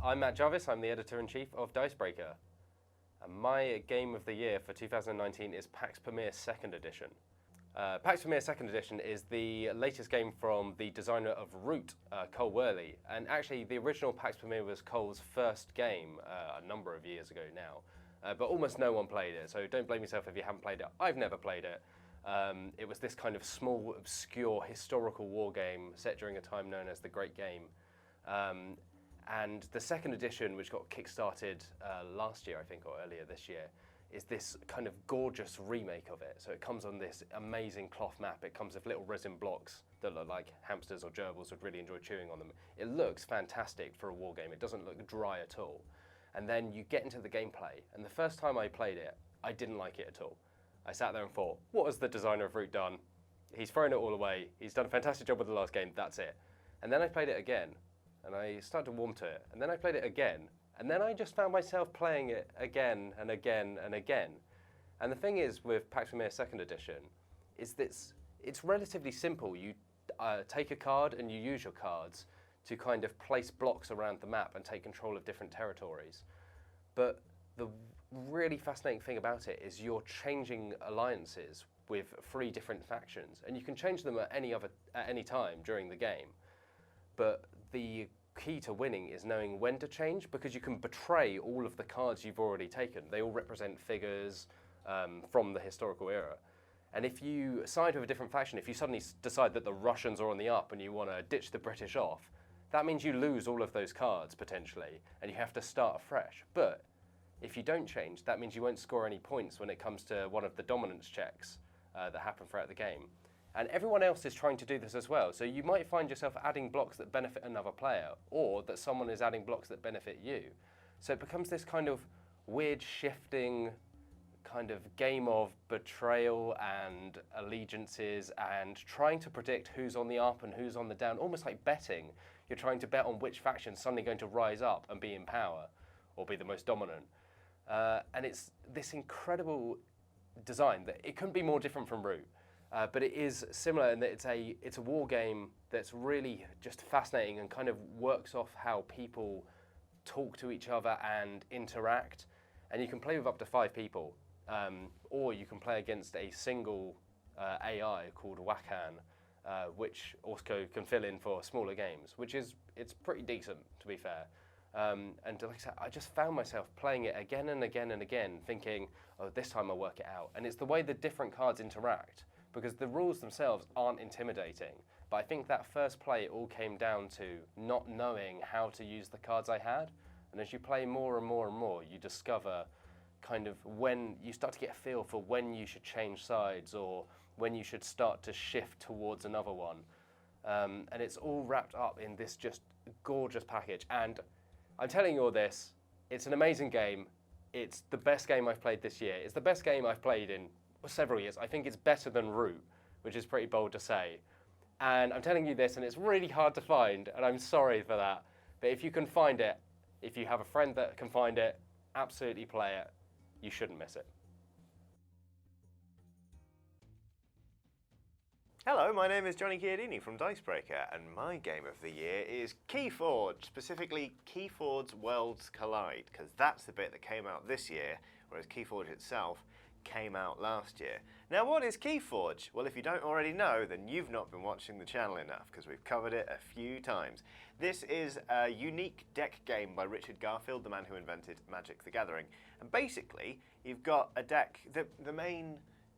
I'm Matt Jarvis, I'm the Editor-in-Chief of Dicebreaker. And my game of the year for 2019 is Pax Pamir 2nd Edition. Pax Pamir 2nd Edition is the latest game from the designer of Root, Cole Worley. And actually, the original Pax Pamir was Cole's first game a number of years ago now. But almost no one played it, so don't blame yourself if you haven't played it. I've never played it. It was this kind of small, obscure, historical war game set during a time known as the Great Game. And the 2nd edition, which got kickstarted last year, I think, or earlier this year, is this kind of gorgeous remake of it. So it comes on this amazing cloth map. It comes with little resin blocks that look like hamsters or gerbils would really enjoy chewing on them. It looks fantastic for a war game. It doesn't look dry at all. And then you get into the gameplay, and the first time I played it, I didn't like it at all. I sat there and thought, what has the designer of Root done? He's thrown it all away. He's done a fantastic job with the last game. That's it. And then I played it again, and I started to warm to it. And then I played it again, and then I just found myself playing it again and again and again. And the thing is with Pax Pamir 2nd Edition is that it's relatively simple. You take a card and you use your cards to kind of place blocks around the map and take control of different territories. But the really fascinating thing about it is you're changing alliances with 3 different factions, and you can change them at any time during the game. But the key to winning is knowing when to change, because you can betray all of the cards you've already taken. They all represent figures from the historical era. And if you side with a different faction, if you suddenly decide that the Russians are on the up and you want to ditch the British off, that means you lose all of those cards potentially, and you have to start afresh. But if you don't change, that means you won't score any points when it comes to one of the dominance checks that happen throughout the game. And everyone else is trying to do this as well. So you might find yourself adding blocks that benefit another player, or that someone is adding blocks that benefit you. So it becomes this kind of weird shifting kind of game of betrayal and allegiances and trying to predict who's on the up and who's on the down, almost like betting. You're trying to bet on which faction's suddenly going to rise up and be in power or be the most dominant. And it's this incredible design that it couldn't be more different from Root. But it is similar in that it's a war game that's really just fascinating and kind of works off how people talk to each other and interact. And you can play with up to 5 people, or you can play against a single AI called Wakan, which also can fill in for smaller games, it's pretty decent, to be fair. And like I said, I just found myself playing it again and again and again, thinking, oh, this time I'll work it out. And it's the way the different cards interact, because the rules themselves aren't intimidating. But I think that first play, it all came down to not knowing how to use the cards I had. And as you play more and more and more, you discover kind of when you start to get a feel for when you should change sides or when you should start to shift towards another one. And it's all wrapped up in this just gorgeous package. And I'm telling you all this, it's an amazing game. It's the best game I've played this year. It's the best game I've played in several years. I think it's better than Root, which is pretty bold to say. And I'm telling you this, and it's really hard to find, and I'm sorry for that. But if you can find it, if you have a friend that can find it, absolutely play it. You shouldn't miss it. Hello, my name is Johnny Chiodini from Dicebreaker, and my game of the year is Keyforge, specifically Keyforge's Worlds Collide, because that's the bit that came out this year, whereas Keyforge itself came out last year. Now, what is Keyforge? Well, if you don't already know, then you've not been watching the channel enough, because we've covered it a few times. This is a unique deck game by Richard Garfield, the man who invented Magic the Gathering. And basically, you've got a deck. The main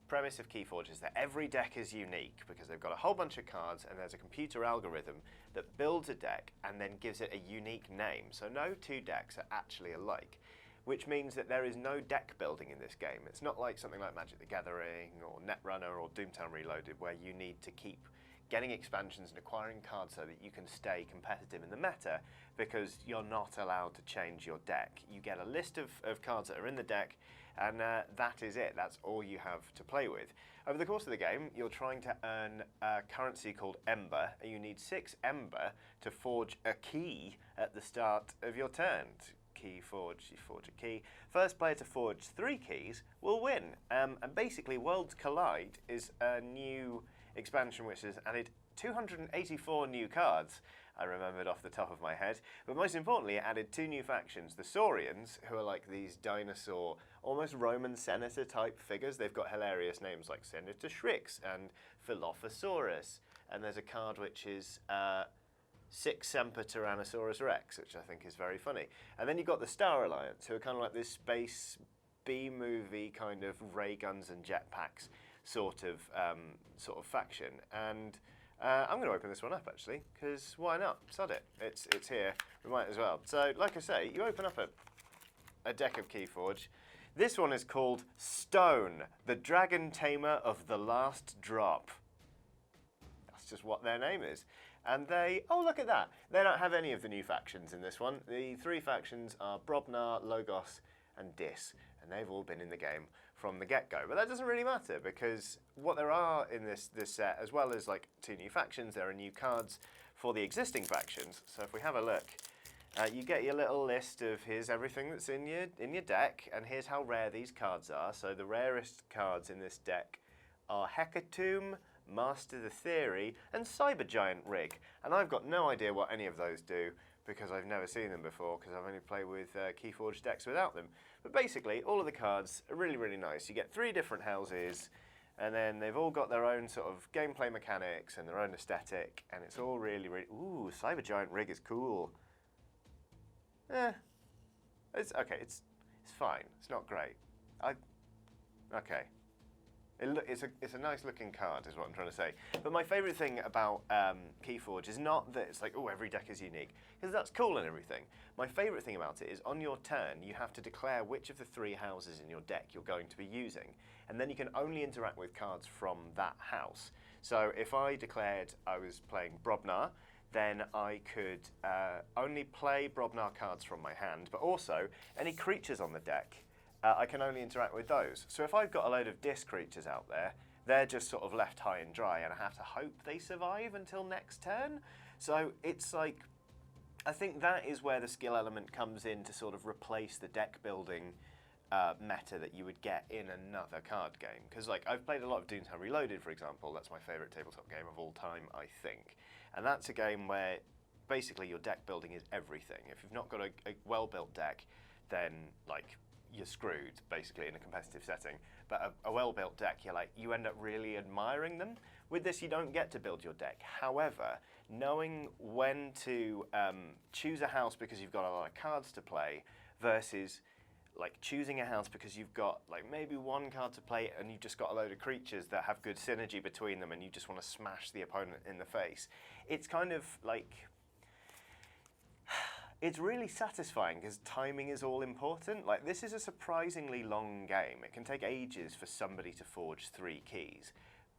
premise of Keyforge is that every deck is unique because they've got a whole bunch of cards and there's a computer algorithm that builds a deck and then gives it a unique name. So no 2 decks are actually alike, which means that there is no deck building in this game. It's not like something like Magic the Gathering or Netrunner or Doomtown Reloaded, where you need to keep getting expansions and acquiring cards so that you can stay competitive in the meta, because you're not allowed to change your deck. You get a list of cards that are in the deck, and that is it. That's all you have to play with. Over the course of the game, you're trying to earn a currency called Ember, and you need 6 Ember to forge a key at the start of your turn. Keyforge, you forge a key. First player to forge 3 keys will win. And basically, Worlds Collide is a new expansion which has added 284 new cards. I remembered off the top of my head. But most importantly, it added 2 new factions. The Saurians, who are like these dinosaur, almost Roman senator type figures. They've got hilarious names like Senator Shrix and Philophosaurus. And there's a card which is Six Semper Tyrannosaurus Rex, which I think is very funny. And then you've got the Star Alliance, who are kind of like this space B-movie kind of ray guns and jetpacks sort of faction. And I'm going to open this one up, actually, because why not? Sod it. It's here. We might as well. So, like I say, you open up a deck of Keyforge. This one is called Stone, the Dragon Tamer of the Last Drop. That's just what their name is. And they, oh, look at that. They don't have any of the new factions in this one. The 3 factions are Brobnar, Logos, and Dis. And they've all been in the game from the get-go. But that doesn't really matter, because what there are in this set, as well as like 2 new factions, there are new cards for the existing factions. So if we have a look, you get your little list of here's everything that's in your deck, and here's how rare these cards are. So the rarest cards in this deck are Hecatomb, Master the Theory, and Cybergiant Rig. And I've got no idea what any of those do, because I've never seen them before, because I've only played with Keyforge decks without them. But basically, all of the cards are really, really nice. You get 3 different houses, and then they've all got their own sort of gameplay mechanics and their own aesthetic, and it's all really, really... Ooh, Cybergiant Rig is cool. It's okay. It's fine. It's not great. Okay. It's a nice looking card, is what I'm trying to say. But my favourite thing about Keyforge is not that it's like, oh, every deck is unique, because that's cool and everything. My favourite thing about it is on your turn, you have to declare which of the 3 houses in your deck you're going to be using, and then you can only interact with cards from that house. So if I declared I was playing Brobnar, then I could only play Brobnar cards from my hand, but also any creatures on the deck. I can only interact with those. So if I've got a load of Dis creatures out there, they're just sort of left high and dry, and I have to hope they survive until next turn. So it's like, I think that is where the skill element comes in to sort of replace the deck building meta that you would get in another card game. Because like, I've played a lot of Doomtown Reloaded, for example. That's my favourite tabletop game of all time, I think. And that's a game where basically your deck building is everything. If you've not got a well-built deck, then like, you're screwed, basically, in a competitive setting. But a well-built deck, you end up really admiring them. With this, you don't get to build your deck. However, knowing when to choose a house because you've got a lot of cards to play versus like choosing a house because you've got like maybe 1 card to play and you've just got a load of creatures that have good synergy between them and you just want to smash the opponent in the face. It's kind of like... It's really satisfying because timing is all important. Like, this is a surprisingly long game. It can take ages for somebody to forge 3 keys,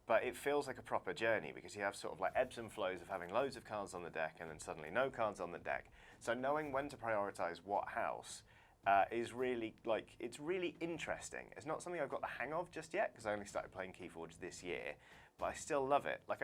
but it feels like a proper journey because you have sort of like ebbs and flows of having loads of cards on the deck and then suddenly no cards on the deck. So knowing when to prioritize what house is really, like, it's really interesting. It's not something I've got the hang of just yet because I only started playing Keyforge this year, but I still love it. Like,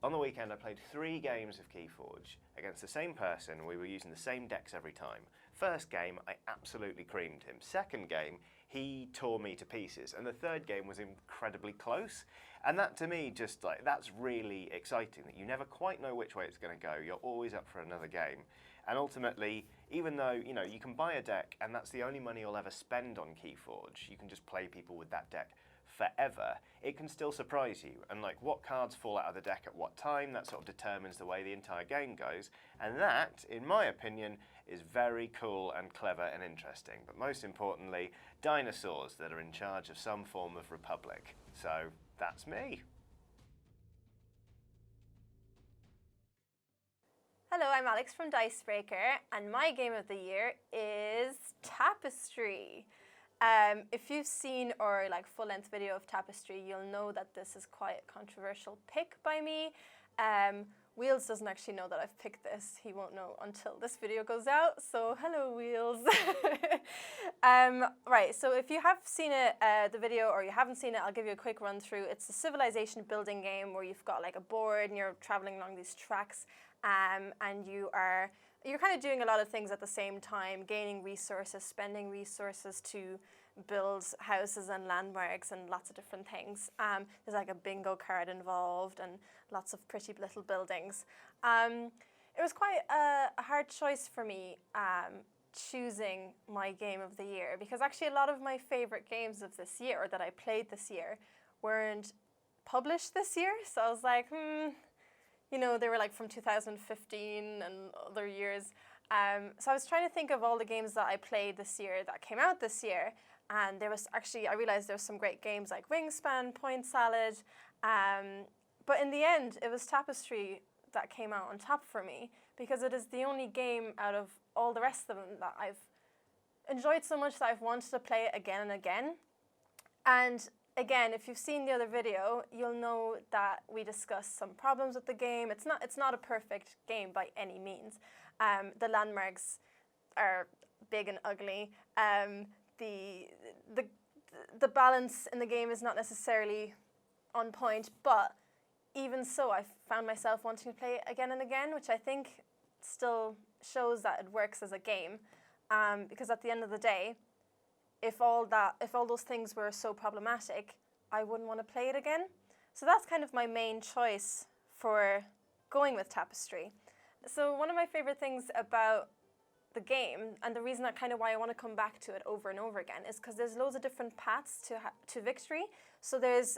on the weekend, I played 3 games of Keyforge against the same person. We were using the same decks every time. First game, I absolutely creamed him. Second game, he tore me to pieces. And the third game was incredibly close. And that, to me, just like, that's really exciting, that you never quite know which way it's going to go. You're always up for another game. And ultimately, even though, you know, you can buy a deck and that's the only money you'll ever spend on Keyforge, you can just play people with that deck forever, it can still surprise you. And like, what cards fall out of the deck at what time, that sort of determines the way the entire game goes. And that, in my opinion, is very cool and clever and interesting. But most importantly, dinosaurs that are in charge of some form of republic. So that's me. Hello, I'm Alex from Dicebreaker, and my game of the year is Tapestry. If you've seen or like full-length video of Tapestry, you'll know that this is quite a controversial pick by me. Wheels doesn't actually know that I've picked this. He won't know until this video goes out. So hello, Wheels. Right, so if you have seen it, the video, or you haven't seen it, I'll give you a quick run through. It's a civilization building game where you've got like a board and you're traveling along these tracks, and you're kind of doing a lot of things at the same time, gaining resources, spending resources to build houses and landmarks and lots of different things. There's like a bingo card involved and lots of pretty little buildings. It was quite a hard choice for me choosing my game of the year, because actually a lot of my favorite games of this year, or that I played this year, weren't published this year. So I was like, you know, they were like from 2015 and other years. So I was trying to think of all the games that I played this year that came out this year. And there was actually, I realized there was some great games like Wingspan, Point Salad. But in the end, it was Tapestry that came out on top for me, because it is the only game out of all the rest of them that I've enjoyed so much that I've wanted to play it again and again. And again, if you've seen the other video, you'll know that we discussed some problems with the game. It's not a perfect game by any means. The landmarks are big and ugly. The balance in the game is not necessarily on point, but even so, I found myself wanting to play it again and again, which I think still shows that it works as a game. Because at the end of the day, if all those things were so problematic, I wouldn't want to play it again. So that's kind of my main choice for going with Tapestry. So one of my favorite things about the game, and the reason that kind of why I want to come back to it over and over again, is because there's loads of different paths to victory. So there's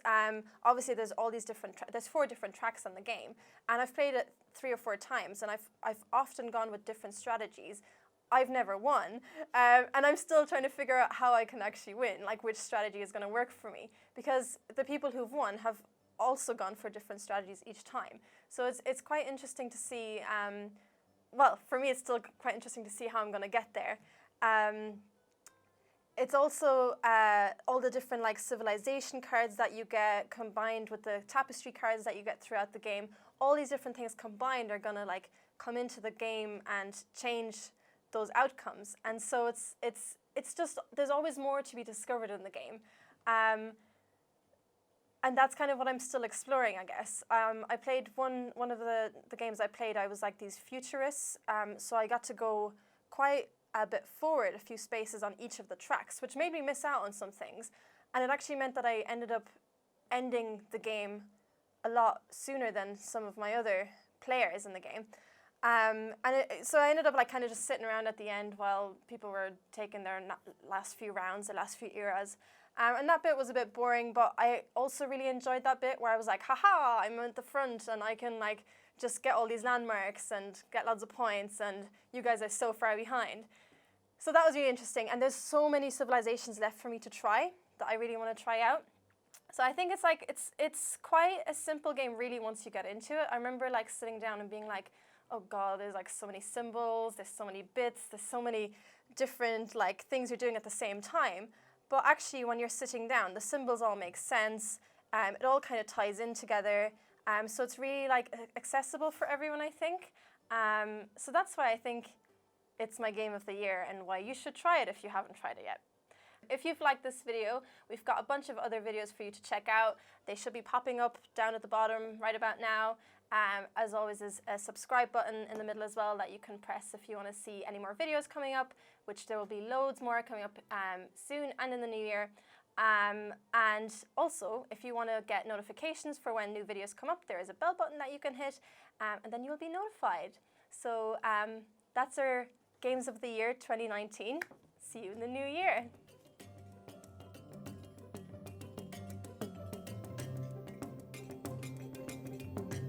obviously there's all these different there's 4 different tracks on the game, and I've played it 3 or 4 times, and I've often gone with different strategies. I've never won, and I'm still trying to figure out how I can actually win, like which strategy is going to work for me, because the people who've won have also gone for different strategies each time. So it's quite interesting to see. Well, for me, it's still quite interesting to see how I'm going to get there. It's also all the different like civilization cards that you get combined with the Tapestry cards that you get throughout the game. All these different things combined are going to like come into the game and change those outcomes. And so it's just, there's always more to be discovered in the game. And that's kind of what I'm still exploring, I guess. I played one of the games I played, I was like these futurists. So I got to go quite a bit forward, a few spaces on each of the tracks, which made me miss out on some things. And it actually meant that I ended up ending the game a lot sooner than some of my other players in the game. So I ended up like kind of just sitting around at the end while people were taking their last few rounds, their last few eras. And that bit was a bit boring, but I also really enjoyed that bit where I was like, haha, I'm at the front and I can like just get all these landmarks and get lots of points, and you guys are so far behind. So that was really interesting, and there's so many civilizations left for me to try that I really want to try out. So I think it's like, it's quite a simple game really once you get into it. I remember like sitting down and being like, oh God, there's like so many symbols, there's so many bits, there's so many different like things you're doing at the same time. But actually when you're sitting down, the symbols all make sense. It all kind of ties in together. So it's really like accessible for everyone, I think. So that's why I think it's my game of the year and why you should try it if you haven't tried it yet. If you've liked this video, we've got a bunch of other videos for you to check out. They should be popping up down at the bottom right about now. As always, there's a subscribe button in the middle as well that you can press if you want to see any more videos coming up, which there will be loads more coming up soon and in the new year. And also, if you want to get notifications for when new videos come up, there is a bell button that you can hit, and then you will be notified. So that's our Games of the Year 2019. See you in the new year.